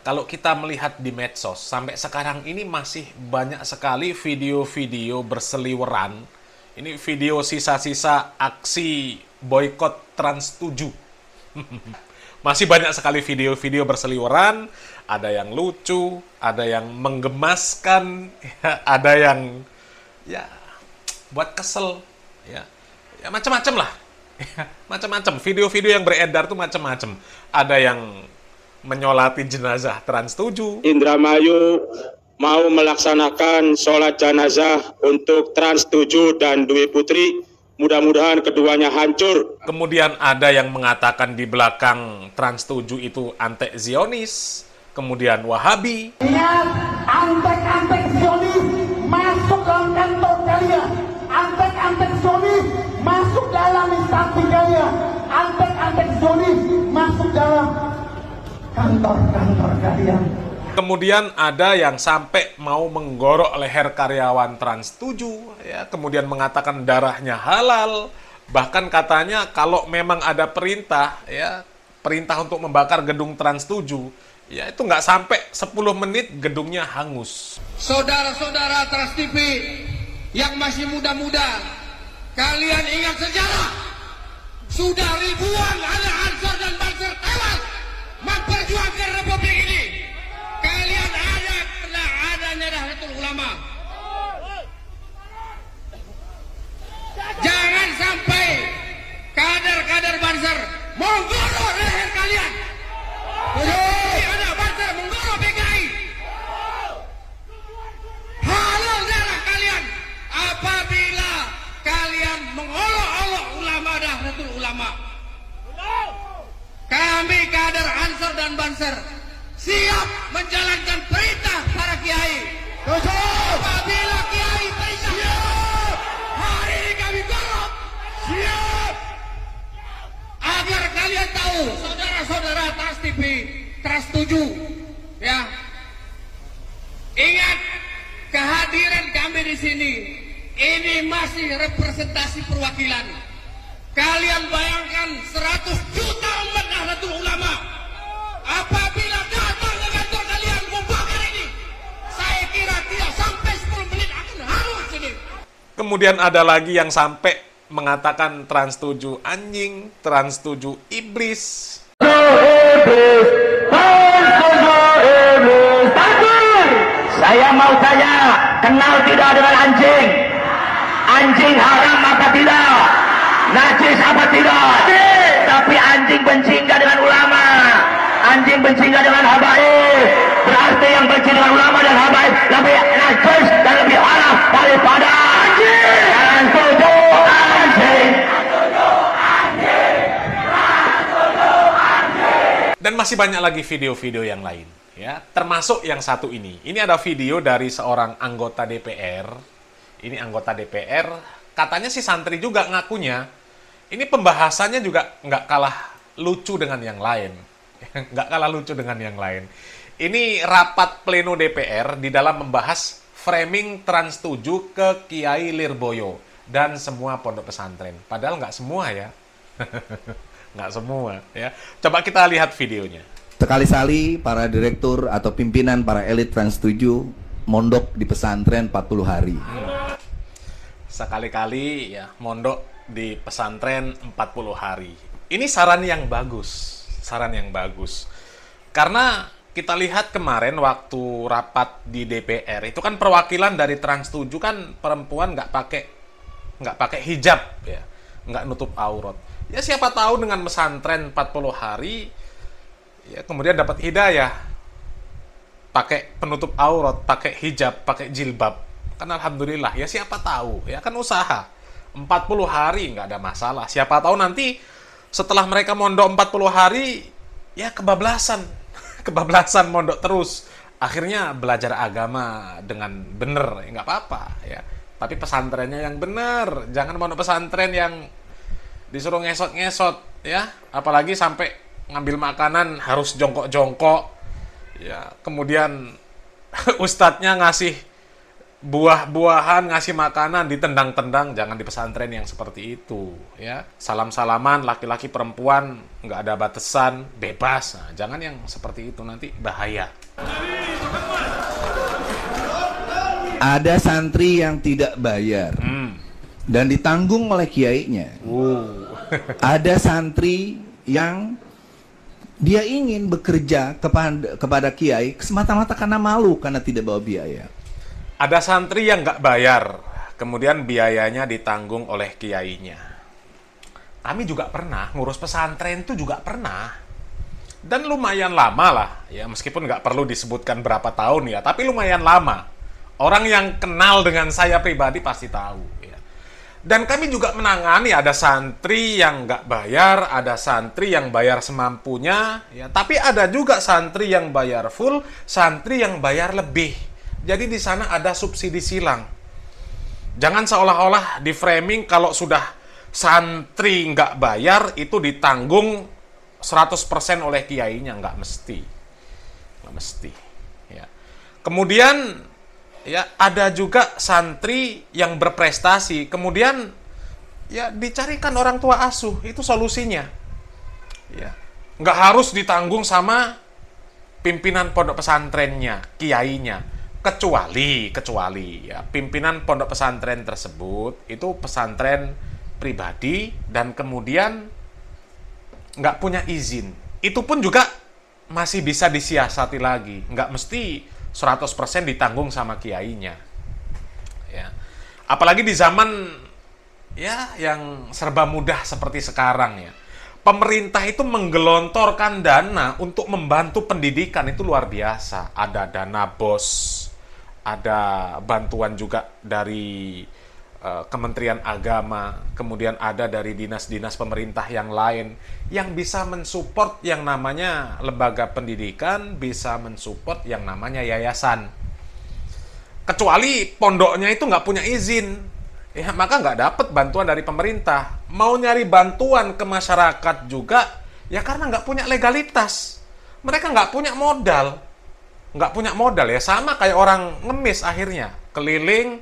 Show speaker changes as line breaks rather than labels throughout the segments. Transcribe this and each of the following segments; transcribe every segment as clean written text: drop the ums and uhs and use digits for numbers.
kalau kita melihat di medsos, sampai sekarang ini masih banyak sekali video-video berseliweran. Ini video sisa-sisa aksi boykot Trans 7. Masih banyak sekali video-video berseliweran, ada yang lucu, ada yang menggemaskan, ya, ada yang ya buat kesel, ya macam-macam lah. Macam-macam video-video yang beredar tuh macam-macam. Ada yang menyolati jenazah Trans 7.
Indramayu mau melaksanakan sholat jenazah untuk Trans 7 dan Dwi Putri. Mudah-mudahan keduanya hancur.
Kemudian ada yang mengatakan di belakang Trans 7 itu antek-Zionis, kemudian Wahabi.
Ingat, antek-antek Zionis masuk dalam kantor kalian. Antek-antek Zionis masuk dalam instansi kalian. Antek-antek Zionis masuk dalam kantor-kantor kalian.
Kemudian ada yang sampai mau menggorok leher karyawan Trans 7, ya, kemudian mengatakan darahnya halal, bahkan katanya kalau memang ada perintah, ya, perintah untuk membakar gedung Trans 7, ya itu nggak sampai 10 menit gedungnya hangus.
Saudara-saudara Trans TV yang masih muda-muda, kalian ingat sejarah, sudah ribuan anak Ansor dan Banser tewas memperjuangkan Republik ini. Kalian ada Nahdlatul Ulama. Jangan sampai kader-kader Banser menggorok leher kalian. Ada Banser menggorok PKI. Halal darah kalian apabila kalian mengolok-olok ulama Nahdlatul Ulama. Kami kader Ansor dan Banser siap menjalankan perintah para kiai. Apabila kiai perintah, hari ini kami golok. Siap. Agar kalian tahu, saudara-saudara Trans TV, Trans 7, ya. Ingat, kehadiran kami di sini, ini masih representasi perwakilan. Kalian bayangkan 100 juta umat Nahdlatul Ulama. Apabila datang ke kantor kalian membakar ini, saya kira tidak sampai 10 menit akan hangus ini.
Kemudian ada lagi yang sampai mengatakan Trans 7 anjing, Trans 7 iblis.
Saya mau tanya, kenal tidak dengan anjing? Anjing haram apa tidak? Najis apa tidak? Tapi anjing benci enggak dengan ulama? Anjing benci enggak dengan habaib? Berarti yang benci dengan ulama dan habaib lebih najis dan lebih haram daripada anjing. Dan setuju anjing.
Dan masih banyak lagi video-video yang lain, ya, termasuk yang satu ini. Ini ada video dari seorang anggota DPR. Ini anggota DPR, katanya si santri juga ngakunya. Ini pembahasannya juga nggak kalah lucu dengan yang lain. Nggak kalah lucu dengan yang lain. Ini rapat pleno DPR di dalam membahas framing Trans 7 ke Kiai Lirboyo dan semua pondok pesantren. Padahal nggak semua ya. Nggak semua ya. Coba kita lihat videonya.
Sekali-sali para direktur atau pimpinan para elit Trans 7 mondok di pesantren 40 hari.
Sekali-kali ya mondok di pesantren 40 hari. Ini saran yang bagus. Saran yang bagus. Karena kita lihat kemarin waktu rapat di DPR, itu kan perwakilan dari Trans 7 kan perempuan nggak pakai hijab ya. Nggak nutup aurat. Ya siapa tahu dengan pesantren 40 hari ya kemudian dapat hidayah. Pakai penutup aurat, pakai hijab, pakai jilbab. Kan alhamdulillah, ya siapa tahu, ya kan usaha. 40 hari nggak ada masalah. Siapa tahu nanti setelah mereka mondok 40 hari, ya kebablasan. Kebablasan mondok terus. Akhirnya belajar agama dengan benar, ya nggak apa-apa. Ya. Tapi pesantrennya yang benar. Jangan mondok pesantren yang disuruh ngesot-ngesot. Ya. Apalagi sampai ngambil makanan harus jongkok-jongkok. Ya. Kemudian ustadznya ngasih buah-buahan, ngasih makanan, ditendang-tendang, jangan di pesantren yang seperti itu, ya. Salam-salaman, laki-laki perempuan, nggak ada batasan, bebas. Nah, jangan yang seperti itu, nanti bahaya.
Ada santri yang tidak bayar dan ditanggung oleh kiainya. Ada santri yang dia ingin bekerja kepada kiai semata-mata karena malu, karena tidak bawa biaya.
Ada santri yang nggak bayar, kemudian biayanya ditanggung oleh kiainya. Kami juga pernah, ngurus pesantren itu juga pernah. Dan lumayan lama lah, ya meskipun nggak perlu disebutkan berapa tahun ya, tapi lumayan lama. Orang yang kenal dengan saya pribadi pasti tahu. Ya. Dan kami juga menangani, ada santri yang nggak bayar, ada santri yang bayar semampunya, ya. Tapi ada juga santri yang bayar full, santri yang bayar lebih. Jadi di sana ada subsidi silang. Jangan seolah-olah di framing kalau sudah santri nggak bayar itu ditanggung 100% oleh kiainya, nggak mesti. Nggak mesti. Ya. Kemudian ya ada juga santri yang berprestasi, kemudian ya dicarikan orang tua asuh, itu solusinya. Ya. Nggak harus ditanggung sama pimpinan pondok pesantrennya, kiainya. Kecuali ya pimpinan pondok pesantren tersebut itu pesantren pribadi dan kemudian nggak punya izin, itu pun juga masih bisa disiasati lagi, nggak mesti 100% ditanggung sama kiainya. Ya. Apalagi di zaman ya yang serba mudah seperti sekarang ya. Pemerintah itu menggelontorkan dana untuk membantu pendidikan, itu luar biasa. Ada dana BOS, ada bantuan juga dari Kementerian Agama, kemudian ada dari dinas-dinas pemerintah yang lain yang bisa mensupport yang namanya lembaga pendidikan, bisa mensupport yang namanya yayasan. Kecuali pondoknya itu nggak punya izin, ya maka nggak dapat bantuan dari pemerintah. Mau nyari bantuan ke masyarakat juga, ya karena nggak punya legalitas. Mereka nggak punya modal. Nggak punya modal ya, sama kayak orang ngemis akhirnya. Keliling,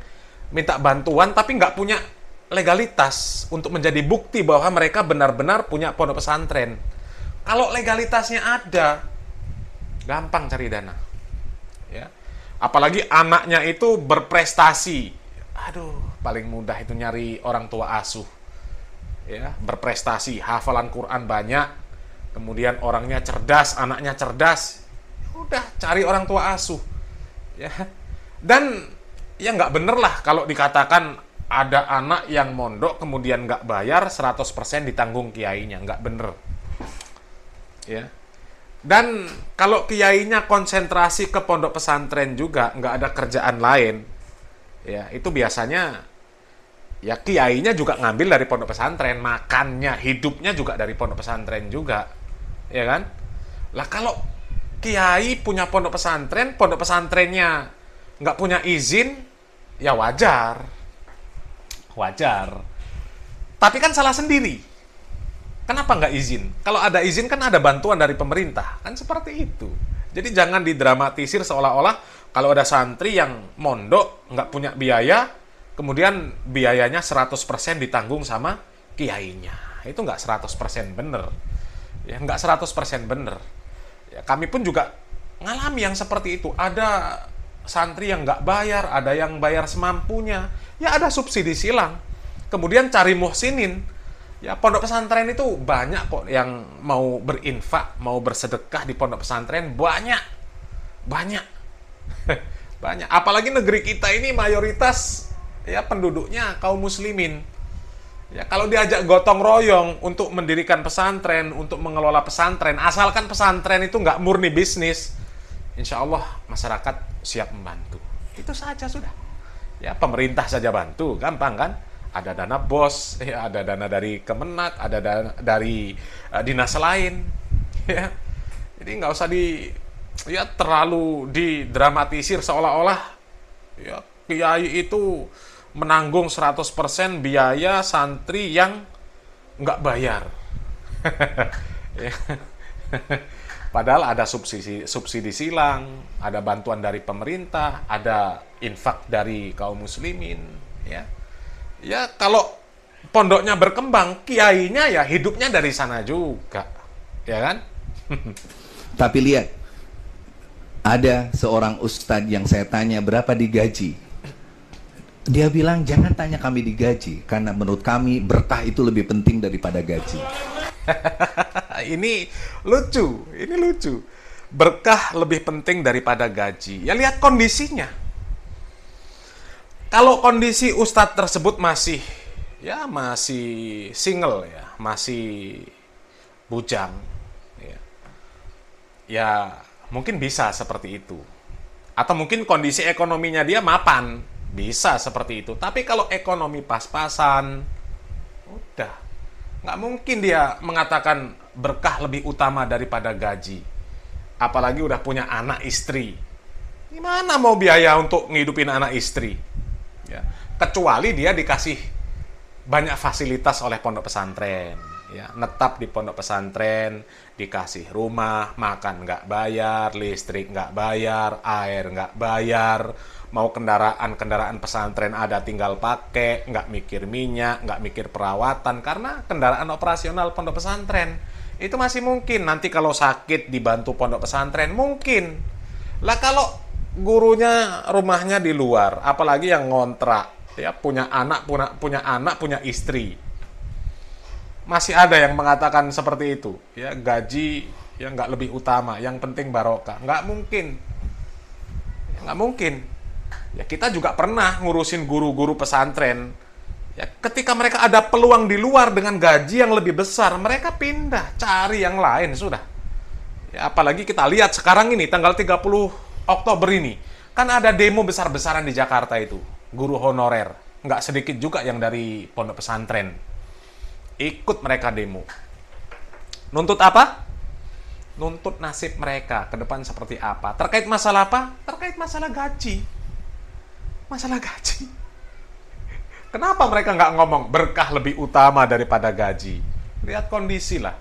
minta bantuan, tapi nggak punya legalitas untuk menjadi bukti bahwa mereka benar-benar punya pondok pesantren. Kalau legalitasnya ada, gampang cari dana. Ya. Apalagi anaknya itu berprestasi. Aduh, paling mudah itu nyari orang tua asuh. Ya, berprestasi, hafalan Quran banyak, kemudian orangnya cerdas, anaknya cerdas. Udah, cari orang tua asuh. Ya. Dan ya nggak bener lah kalau dikatakan ada anak yang mondok kemudian nggak bayar 100% ditanggung kiainya, nggak bener. Ya. Dan kalau kiainya konsentrasi ke pondok pesantren juga, nggak ada kerjaan lain, ya itu biasanya ya kiainya juga ngambil dari pondok pesantren, makannya, hidupnya juga dari pondok pesantren juga, ya kan? Lah kalau kiai punya pondok pesantrennya nggak punya izin, ya wajar. Tapi kan salah sendiri. Kenapa nggak izin? Kalau ada izin kan ada bantuan dari pemerintah. Kan seperti itu. Jadi jangan didramatisir seolah-olah kalau ada santri yang mondok nggak punya biaya, kemudian biayanya 100% ditanggung sama kiainya. Itu nggak 100% bener. Ya, nggak 100% bener. Ya, kami pun juga ngalami yang seperti itu. Ada santri yang nggak bayar, ada yang bayar semampunya. Ya ada subsidi silang. Kemudian cari muhsinin. Ya pondok pesantren itu banyak kok yang mau berinfak, mau bersedekah di pondok pesantren. Banyak. Banyak. Apalagi negeri kita ini mayoritas ya penduduknya kaum muslimin. Ya, kalau diajak gotong royong untuk mendirikan pesantren, untuk mengelola pesantren, asalkan pesantren itu nggak murni bisnis, insya Allah masyarakat siap membantu. Itu saja sudah. Ya, pemerintah saja bantu, gampang kan? Ada dana BOS, ya, ada dana dari Kemenak, ada dana dari dinas lain. Ya. Jadi nggak usah terlalu didramatisir seolah-olah ya kiai itu menanggung 100% biaya santri yang nggak bayar. Padahal ada subsidi silang, ada bantuan dari pemerintah, ada infak dari kaum muslimin, ya. Ya kalau pondoknya berkembang, kiainya ya hidupnya dari sana juga, ya kan?
Tapi lihat, ada seorang ustadz yang saya tanya berapa digaji. Dia bilang jangan tanya kami digaji, karena menurut kami berkah itu lebih penting daripada gaji.
Ini lucu. Berkah lebih penting daripada gaji. Ya lihat kondisinya. Kalau kondisi ustadz tersebut masih single ya, masih bujang, ya mungkin bisa seperti itu. Atau mungkin kondisi ekonominya dia mapan, bisa seperti itu. Tapi kalau ekonomi pas-pasan, udah nggak mungkin dia mengatakan berkah lebih utama daripada gaji. Apalagi udah punya anak istri. Gimana mau biaya untuk ngidupin anak istri? Ya. Kecuali dia dikasih banyak fasilitas oleh pondok pesantren. Ya. Netap di pondok pesantren, dikasih rumah, makan nggak bayar, listrik nggak bayar, air nggak bayar. Mau kendaraan pesantren ada tinggal pakai, nggak mikir minyak, nggak mikir perawatan, karena kendaraan operasional pondok pesantren. Itu masih mungkin, nanti kalau sakit dibantu pondok pesantren, mungkin. Lah kalau gurunya rumahnya di luar, apalagi yang ngontrak, ya punya anak, punya istri. Masih ada yang mengatakan seperti itu, ya gaji yang nggak lebih utama, yang penting barokah. Nggak mungkin. Nggak mungkin. Ya kita juga pernah ngurusin guru-guru pesantren. Ya ketika mereka ada peluang di luar dengan gaji yang lebih besar, mereka pindah, cari yang lain sudah. Ya apalagi kita lihat sekarang ini tanggal 30 Oktober ini, kan ada demo besar-besaran di Jakarta itu, guru honorer. Nggak sedikit juga yang dari pondok pesantren. Ikut mereka demo. Nuntut apa? Nuntut nasib mereka ke depan seperti apa. Terkait masalah apa? Terkait masalah gaji. Masalah gaji. Kenapa mereka nggak ngomong berkah lebih utama daripada gaji? Lihat kondisi lah.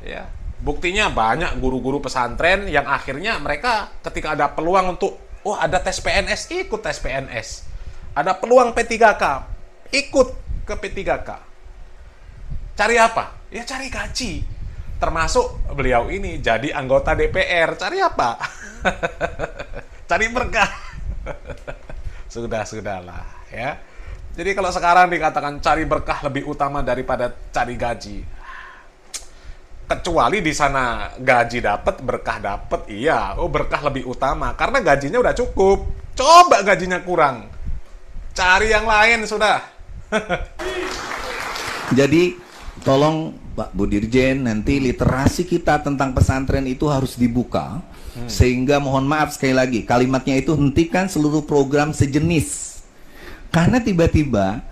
Ya, buktinya banyak guru-guru pesantren yang akhirnya mereka ketika ada peluang untuk, ada tes PNS, ikut tes PNS. Ada peluang P3K, ikut ke P3K. Cari apa? Ya cari gaji. Termasuk beliau ini jadi anggota DPR. Cari apa? Cari berkah. Sudahlah ya. Jadi kalau sekarang dikatakan cari berkah lebih utama daripada cari gaji. Kecuali di sana gaji dapat, berkah dapat, iya. Berkah lebih utama karena gajinya udah cukup. Coba gajinya kurang. Cari yang lain sudah.
Jadi tolong Pak Budirjen, nanti literasi kita tentang pesantren itu harus dibuka. Sehingga mohon maaf sekali lagi, kalimatnya itu hentikan seluruh program sejenis. Karena tiba-tiba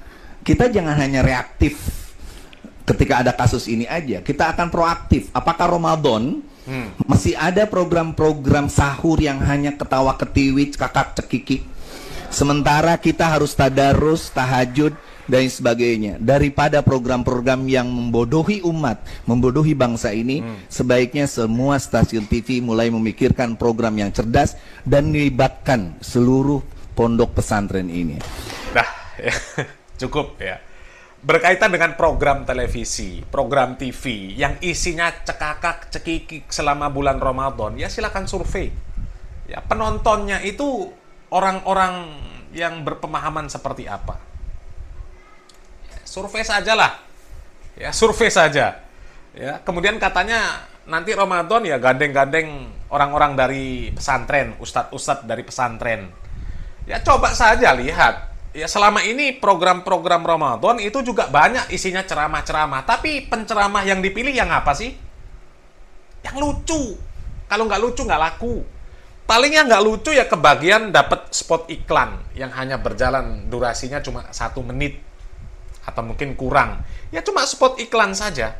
kita jangan hanya reaktif ketika ada kasus ini aja, kita akan proaktif. Apakah Ramadan masih ada program-program sahur yang hanya ketawa ketiwi, kakak cekiki, sementara kita harus tadarus, tahajud dan sebagainya. Daripada program-program yang membodohi umat, membodohi bangsa ini, sebaiknya semua stasiun TV mulai memikirkan program yang cerdas dan melibatkan seluruh pondok pesantren ini.
Nah, ya, cukup ya. Berkaitan dengan program televisi, program TV yang isinya cekakak cekikik selama bulan Ramadan, ya silakan survei. Ya, penontonnya itu orang-orang yang berpemahaman seperti apa. Survei saja lah, ya survei saja. Ya kemudian katanya nanti Ramadan ya gandeng-gandeng orang-orang dari pesantren, ustadz-ustadz dari pesantren. Ya coba saja lihat. Ya selama ini program-program Ramadan itu juga banyak isinya ceramah-ceramah. Tapi penceramah yang dipilih yang apa sih? Yang lucu. Kalau nggak lucu nggak laku. Paling yang nggak lucu ya kebagian dapat spot iklan yang hanya berjalan durasinya cuma 1 menit. Atau mungkin kurang. Ya cuma spot iklan saja.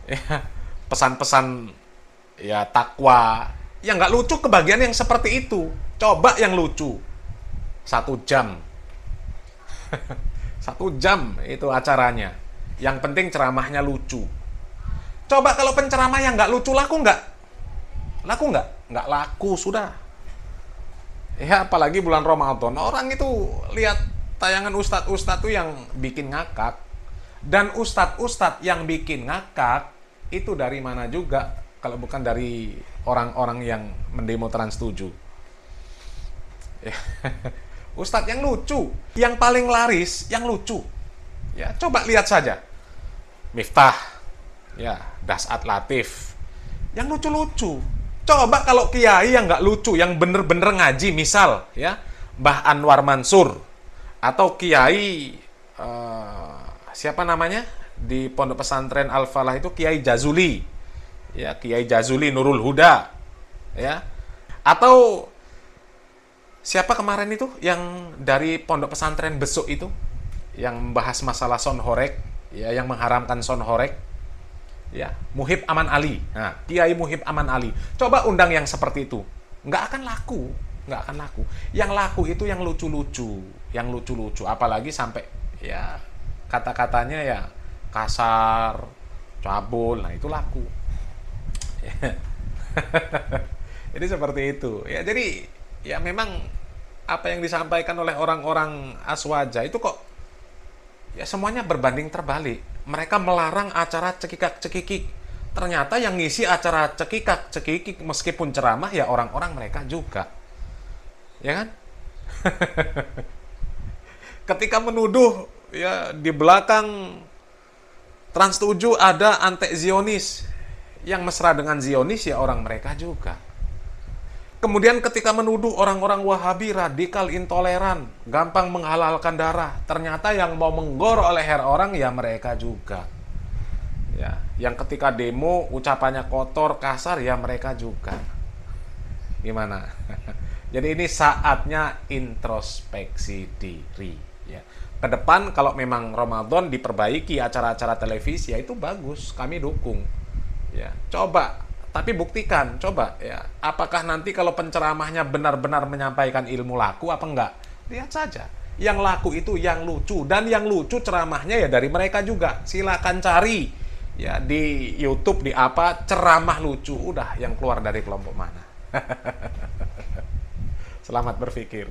Ya, pesan-pesan ya takwa. Yang nggak lucu kebagian yang seperti itu. Coba yang lucu. 1 jam. 1 jam itu acaranya. Yang penting ceramahnya lucu. Coba kalau penceramah yang nggak lucu laku nggak? Laku nggak? Nggak laku, sudah. Ya, apalagi bulan Ramadan. Orang itu lihat tayangan ustadz-ustadz tuh yang bikin ngakak. Dan ustadz-ustadz yang bikin ngakak, itu dari mana juga? Kalau bukan dari orang-orang yang mendemo Trans 7. Ya. Ustadz yang lucu. Yang paling laris, yang lucu. Ya, coba lihat saja. Miftah. Ya, Dasat Latif. Yang lucu-lucu. Coba kalau kiai yang nggak lucu, yang bener-bener ngaji, misal, ya, Mbah Anwar Mansur. Atau kiai, siapa namanya? Di Pondok Pesantren Al-Falah itu Kiai Jazuli. Ya, Kiai Jazuli Nurul Huda. Ya. Atau siapa kemarin itu yang dari Pondok Pesantren Besuk itu yang membahas masalah sonhorek, ya, yang mengharamkan sonhorek, ya, Muhib Aman Ali. Nah, Kiai Muhib Aman Ali. Coba undang yang seperti itu, nggak akan laku, nggak akan laku. Yang laku itu yang lucu-lucu, apalagi sampai ya kata-katanya ya kasar, cabul. Nah, itu laku. Jadi seperti itu. Ya, jadi ya memang apa yang disampaikan oleh orang-orang Aswaja itu kok ya semuanya berbanding terbalik. Mereka melarang acara cekikak-cekikik. Ternyata yang ngisi acara cekikak-cekikik meskipun ceramah ya orang-orang mereka juga. Ya kan? Ketika menuduh ya di belakang Trans 7 ada antek Zionis. Yang mesra dengan Zionis ya orang mereka juga. Kemudian ketika menuduh orang-orang Wahabi radikal, intoleran, gampang menghalalkan darah, ternyata yang mau menggorok leher orang ya mereka juga. Ya, yang ketika demo ucapannya kotor, kasar ya mereka juga. Gimana? Jadi ini saatnya introspeksi diri. Ya. Ke depan kalau memang Ramadan diperbaiki acara-acara televisi ya itu bagus, kami dukung. Ya, coba. Tapi buktikan, coba ya, apakah nanti kalau penceramahnya benar-benar menyampaikan ilmu laku apa enggak? Lihat saja. Yang laku itu yang lucu, dan yang lucu ceramahnya ya dari mereka juga. Silakan cari ya di YouTube, di apa, ceramah lucu, udah yang keluar dari kelompok mana. Selamat berpikir.